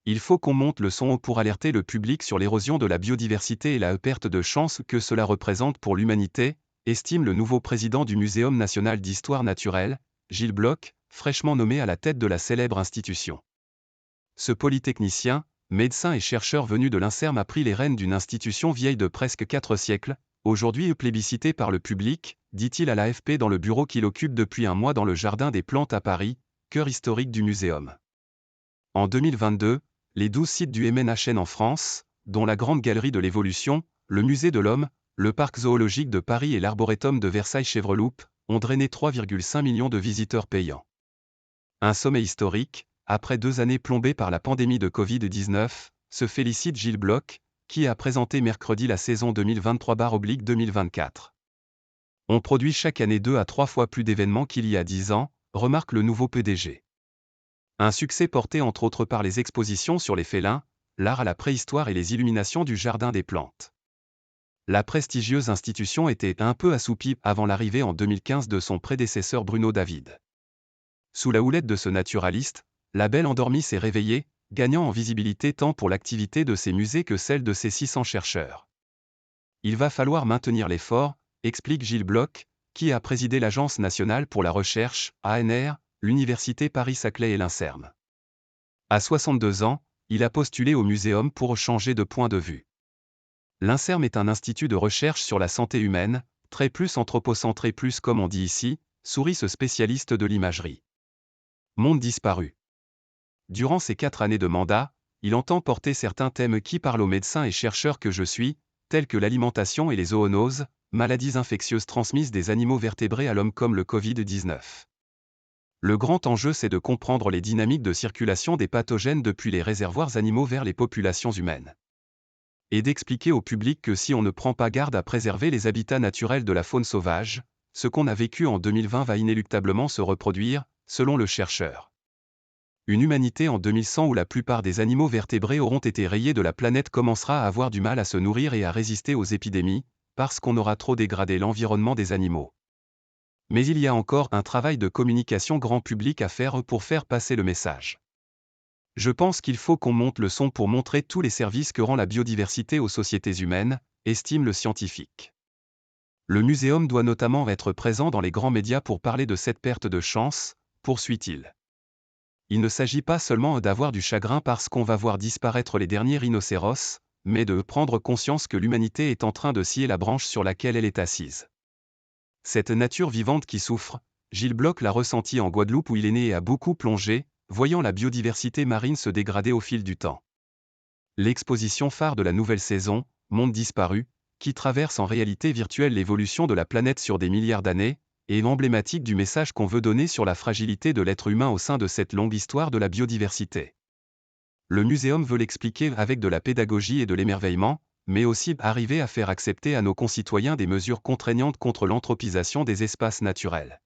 Il faut qu'on monte le son pour alerter le public sur l'érosion de la biodiversité et la perte de chance que cela représente pour l'humanité, estime le nouveau président du Muséum national d'histoire naturelle, Gilles Bloch, fraîchement nommé à la tête de la célèbre institution. Ce polytechnicien, médecin et chercheur venu de l'INSERM a pris les rênes d'une institution vieille de presque 4 siècles, aujourd'hui plébiscitée par le public, dit-il à l'AFP dans le bureau qu'il occupe depuis un mois dans le Jardin des Plantes à Paris, cœur historique du muséum. En 2022, les 12 sites du MNHN en France, dont la Grande Galerie de l'Évolution, le Musée de l'Homme, le Parc zoologique de Paris et l'Arboretum de Versailles-Chevreloup, ont drainé 3,5 millions de visiteurs payants. Un sommet historique, après 2 années plombées par la pandémie de Covid-19, se félicite Gilles Bloch, qui a présenté mercredi la saison 2023/2024. On produit chaque année 2 à 3 fois plus d'événements qu'il y a 10 ans, remarque le nouveau PDG. Un succès porté entre autres par les expositions sur les félins, l'art à la préhistoire et les illuminations du Jardin des Plantes. La prestigieuse institution était un peu assoupie avant l'arrivée en 2015 de son prédécesseur Bruno David. Sous la houlette de ce naturaliste, la belle endormie s'est réveillée, gagnant en visibilité tant pour l'activité de ses musées que celle de ses 600 chercheurs. Il va falloir maintenir l'effort, explique Gilles Bloch, qui a présidé l'Agence nationale pour la recherche, ANR, l'Université Paris-Saclay et l'INSERM. À 62 ans, il a postulé au muséum pour changer de point de vue. L'INSERM est un institut de recherche sur la santé humaine, très plus anthropocentré plus comme on dit ici, sourit ce spécialiste de l'imagerie. Monde disparu. Durant ses 4 années de mandat, il entend porter certains thèmes qui parlent aux médecins et chercheurs que je suis, tels que l'alimentation et les zoonoses, maladies infectieuses transmises des animaux vertébrés à l'homme comme le Covid-19. Le grand enjeu c'est de comprendre les dynamiques de circulation des pathogènes depuis les réservoirs animaux vers les populations humaines. Et d'expliquer au public que si on ne prend pas garde à préserver les habitats naturels de la faune sauvage, ce qu'on a vécu en 2020 va inéluctablement se reproduire, selon le chercheur. Une humanité en 2100 où la plupart des animaux vertébrés auront été rayés de la planète commencera à avoir du mal à se nourrir et à résister aux épidémies, parce qu'on aura trop dégradé l'environnement des animaux. Mais il y a encore un travail de communication grand public à faire pour faire passer le message. Je pense qu'il faut qu'on monte le son pour montrer tous les services que rend la biodiversité aux sociétés humaines, estime le scientifique. Le muséum doit notamment être présent dans les grands médias pour parler de cette perte de chance, poursuit-il. Il ne s'agit pas seulement d'avoir du chagrin parce qu'on va voir disparaître les derniers rhinocéros, mais de prendre conscience que l'humanité est en train de scier la branche sur laquelle elle est assise. Cette nature vivante qui souffre, Gilles Bloch l'a ressenti en Guadeloupe où il est né et a beaucoup plongé, voyant la biodiversité marine se dégrader au fil du temps. L'exposition phare de la nouvelle saison, Monde disparu, qui traverse en réalité virtuelle l'évolution de la planète sur des milliards d'années, est emblématique du message qu'on veut donner sur la fragilité de l'être humain au sein de cette longue histoire de la biodiversité. Le muséum veut l'expliquer avec de la pédagogie et de l'émerveillement, mais aussi arriver à faire accepter à nos concitoyens des mesures contraignantes contre l'anthropisation des espaces naturels.